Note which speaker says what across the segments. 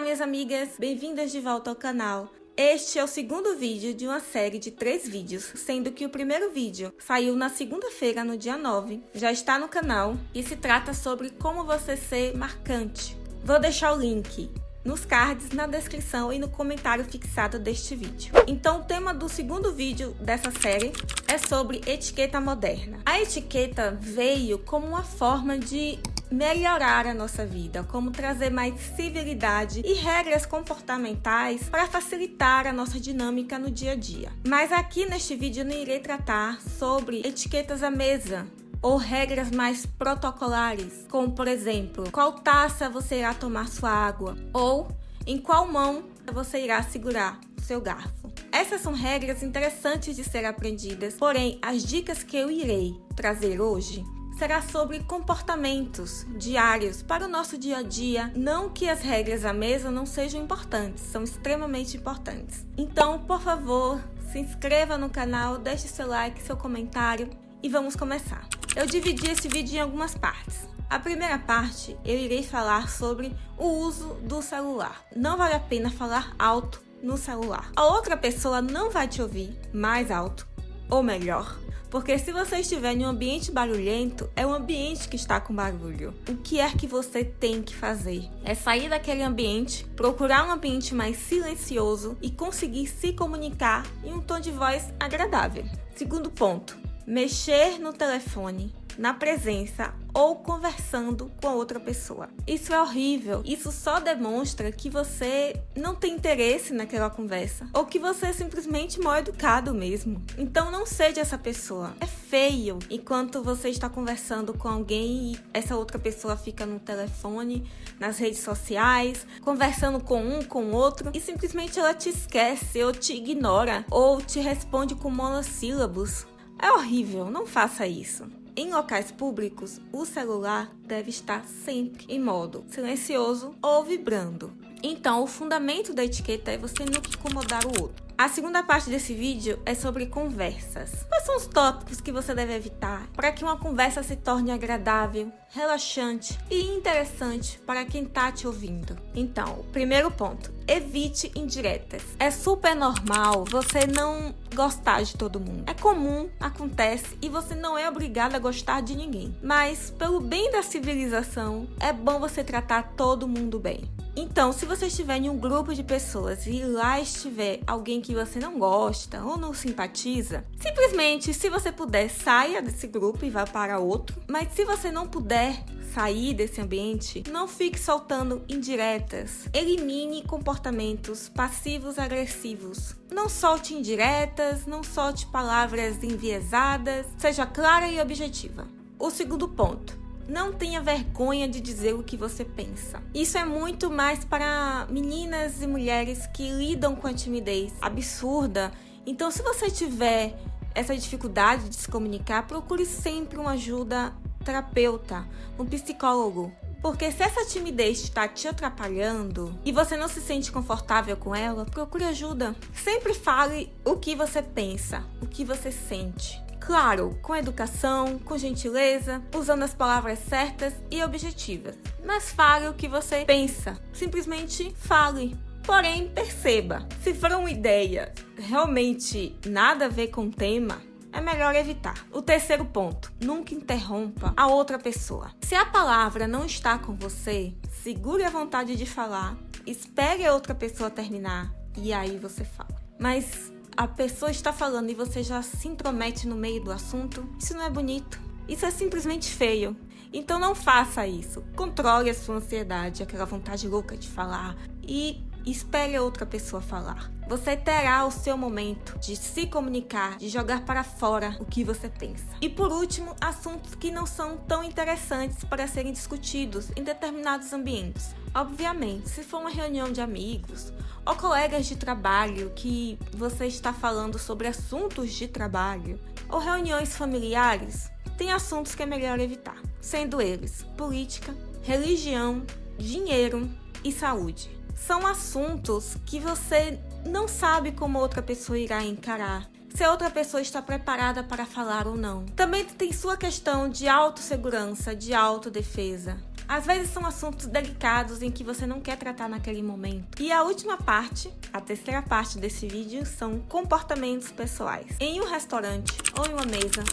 Speaker 1: minhas amigas, bem-vindas de volta ao canal. Este é o segundo vídeo de uma série de 3 vídeos, sendo que o primeiro vídeo saiu na segunda-feira, no dia 9, já está no canal e se trata sobre como você ser marcante. Vou deixar o link nos cards, na descrição e no comentário fixado deste vídeo. Então o tema do segundo vídeo dessa série é sobre etiqueta moderna. A etiqueta veio como uma forma de melhorar a nossa vida, como trazer mais civilidade e regras comportamentais para facilitar a nossa dinâmica no dia a dia. Mas aqui neste vídeo eu não irei tratar sobre etiquetas à mesa ou regras mais protocolares, como por exemplo, qual taça você irá tomar sua água ou em qual mão você irá segurar o seu garfo. Essas são regras interessantes de ser aprendidas, porém as dicas que eu irei trazer hoje será sobre comportamentos diários para o nosso dia a dia. Não que as regras à mesa não sejam importantes, são extremamente importantes. Então, por favor, se inscreva no canal, deixe seu like, seu comentário e vamos começar. Eu dividi esse vídeo em algumas partes. A primeira parte, eu irei falar sobre o uso do celular. Não vale a pena falar alto no celular. A outra pessoa não vai te ouvir mais alto, ou melhor, porque se você estiver em um ambiente barulhento, é um ambiente que está com barulho. O que é que você tem que fazer? É sair daquele ambiente, procurar um ambiente mais silencioso e conseguir se comunicar em um tom de voz agradável. Segundo ponto, mexer no telefone na presença ou conversando com a outra pessoa. Isso é horrível. Isso só demonstra que você não tem interesse naquela conversa ou que você é simplesmente mal educado mesmo. Então não seja essa pessoa. É feio enquanto você está conversando com alguém e essa outra pessoa fica no telefone, nas redes sociais, conversando com um, com o outro e simplesmente ela te esquece ou te ignora ou te responde com monossílabos. É horrível, não faça isso. Em locais públicos, o celular deve estar sempre em modo silencioso ou vibrando. Então, o fundamento da etiqueta é você nunca incomodar o outro. A segunda parte desse vídeo é sobre conversas. Quais são os tópicos que você deve evitar para que uma conversa se torne agradável, relaxante e interessante para quem está te ouvindo? Então, o primeiro ponto, evite indiretas. É super normal você não gostar de todo mundo. É comum, acontece e você não é obrigado a gostar de ninguém. Mas, pelo bem da civilização, é bom você tratar todo mundo bem. Então, se você estiver em um grupo de pessoas e lá estiver alguém que você não gosta ou não simpatiza, simplesmente, se você puder, saia desse grupo e vá para outro. Mas se você não puder sair desse ambiente, não fique soltando indiretas. Elimine comportamentos passivos agressivos. Não solte indiretas, não solte palavras enviesadas, seja clara e objetiva. O segundo ponto, não tenha vergonha de dizer o que você pensa. Isso é muito mais para meninas e mulheres que lidam com a timidez absurda. Então, se você tiver essa dificuldade de se comunicar, procure sempre uma ajuda terapeuta, um psicólogo. Porque se essa timidez está te atrapalhando e você não se sente confortável com ela, procure ajuda. Sempre fale o que você pensa, o que você sente. Claro, com educação, com gentileza, usando as palavras certas e objetivas. Mas fale o que você pensa. Simplesmente fale. Porém, perceba, se for uma ideia realmente nada a ver com o tema, é melhor evitar. O terceiro ponto, nunca interrompa a outra pessoa. Se a palavra não está com você, segure a vontade de falar, espere a outra pessoa terminar e aí você fala. Mas a pessoa está falando e você já se intromete no meio do assunto, isso não é bonito. Isso é simplesmente feio. Então não faça isso. Controle a sua ansiedade, aquela vontade louca de falar e espere a outra pessoa falar. Você terá o seu momento de se comunicar, de jogar para fora o que você pensa. E por último, assuntos que não são tão interessantes para serem discutidos em determinados ambientes. Obviamente, se for uma reunião de amigos ou colegas de trabalho que você está falando sobre assuntos de trabalho, ou reuniões familiares, tem assuntos que é melhor evitar, sendo eles política, religião, dinheiro e saúde. São assuntos que você não sabe como outra pessoa irá encarar, se a outra pessoa está preparada para falar ou não. Também tem sua questão de autossegurança, de autodefesa. Às vezes são assuntos delicados em que você não quer tratar naquele momento. E a última parte, a terceira parte desse vídeo, são comportamentos pessoais. Em um restaurante ou em uma mesa,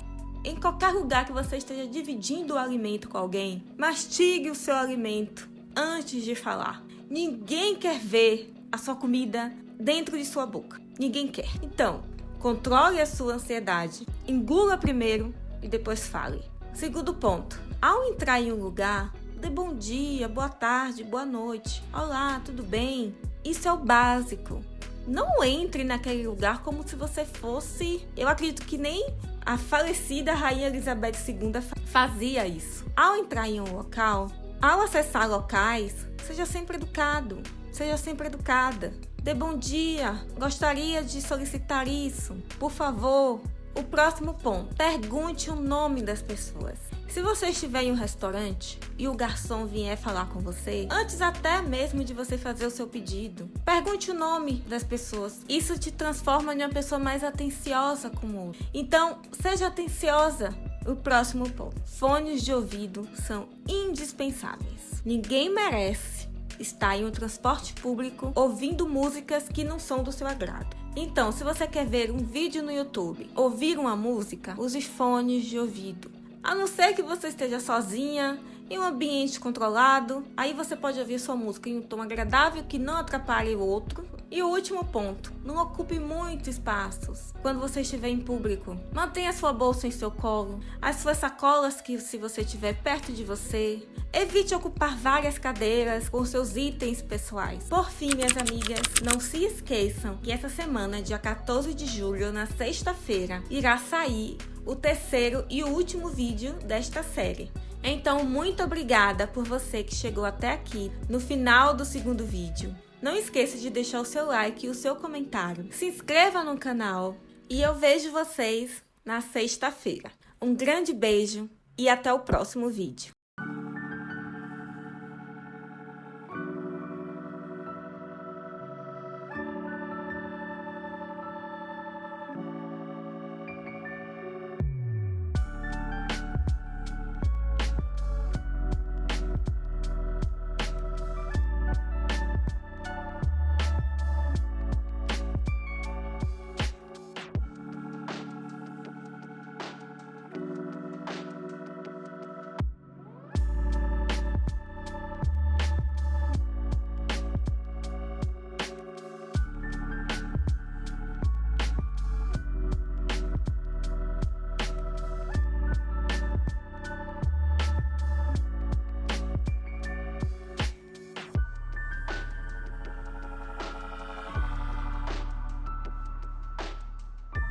Speaker 1: em qualquer lugar que você esteja dividindo o alimento com alguém, mastigue o seu alimento antes de falar. Ninguém quer ver a sua comida dentro de sua boca. Ninguém quer. Então, controle a sua ansiedade. Engula primeiro e depois fale. Segundo ponto. Ao entrar em um lugar, dê bom dia, boa tarde, boa noite. Olá, tudo bem? Isso é o básico. Não entre naquele lugar como se você fosse... Eu acredito que nem a falecida Rainha Elizabeth II fazia isso. Ao entrar em um local, ao acessar locais, seja sempre educado, seja sempre educada. Dê bom dia, gostaria de solicitar isso, por favor. O próximo ponto, pergunte o nome das pessoas. Se você estiver em um restaurante e o garçom vier falar com você, antes até mesmo de você fazer o seu pedido, pergunte o nome das pessoas. Isso te transforma em uma pessoa mais atenciosa com o outro. Então, seja atenciosa. O próximo ponto, fones de ouvido são indispensáveis. Ninguém merece estar em um transporte público ouvindo músicas que não são do seu agrado. Então, se você quer ver um vídeo no YouTube, ouvir uma música, use fones de ouvido. A não ser que você esteja sozinha, em um ambiente controlado, aí você pode ouvir sua música em um tom agradável que não atrapalhe o outro. E o último ponto, não ocupe muitos espaços quando você estiver em público. Mantenha sua bolsa em seu colo, as suas sacolas que se você estiver perto de você. Evite ocupar várias cadeiras com seus itens pessoais. Por fim, minhas amigas, não se esqueçam que essa semana, dia 14 de julho, na sexta-feira, irá sair o terceiro e último vídeo desta série. Então, muito obrigada por você que chegou até aqui, no final do segundo vídeo. Não esqueça de deixar o seu like e o seu comentário. Se inscreva no canal e eu vejo vocês na sexta-feira. Um grande beijo e até o próximo vídeo.